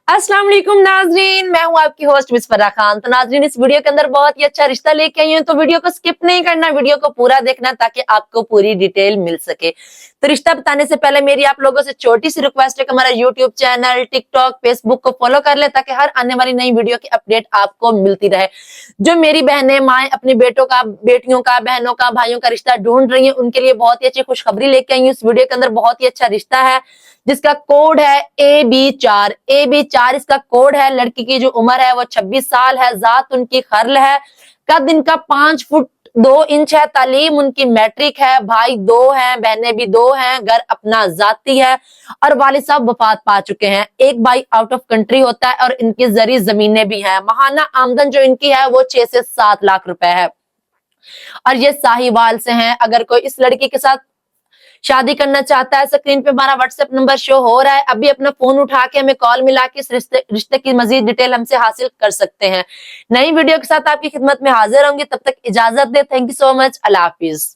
अस्सलाम वालेकुम नाजरीन, मैं हूं आपकी होस्ट मिस फराह खान। तो नाजरीन, इस वीडियो के अंदर बहुत ही अच्छा रिश्ता लेके आई हूं, तो वीडियो को स्किप नहीं करना, वीडियो को पूरा देखना ताकि आपको पूरी डिटेल मिल सके। तो रिश्ता बताने से पहले मेरी आप लोगों से छोटी सी रिक्वेस्ट है कि हमारा यूट्यूब चैनल, टिकटॉक, फेसबुक को फॉलो कर ले ताकि हर आने वाली नई वीडियो की अपडेट आपको मिलती रहे। जो मेरी बहनें माएँ अपने बेटियों का, बहनों का, भाइयों का रिश्ता ढूंढ रही है, उनके लिए बहुत ही अच्छी खुशखबरी लेके आई हूँ। इस वीडियो के अंदर बहुत ही अच्छा रिश्ता है जिसका कोड है AB4 इसका कोड है। लड़की की जो उम्र है वो 26 साल है, जात उनकी खर्ल है, कद इनका 5 फुट 2 इंच है, तालीम उनकी मैट्रिक है, भाई 2 हैं, बहनें भी 2 हैं, घर अपना जाती है और वालिद साहब वफात पा चुके हैं। एक भाई आउट ऑफ कंट्री होता है और इनकी जरी जमीनें भी हैं। माहाना आमदन जो इनकी है वो 6 से 7 लाख रुपए है और ये साहिवाल से हैं। अगर कोई इस लड़की के साथ शादी करना चाहता है, स्क्रीन पे हमारा व्हाट्सएप नंबर शो हो रहा है, अभी अपना फोन उठा के हमें कॉल मिला के इस रिश्ते की मजीद डिटेल हमसे हासिल कर सकते हैं। नई वीडियो के साथ आपकी खिदमत में हाजिर होंगे, तब तक इजाजत दे। Thank you so much. अल्लाह हाफिज।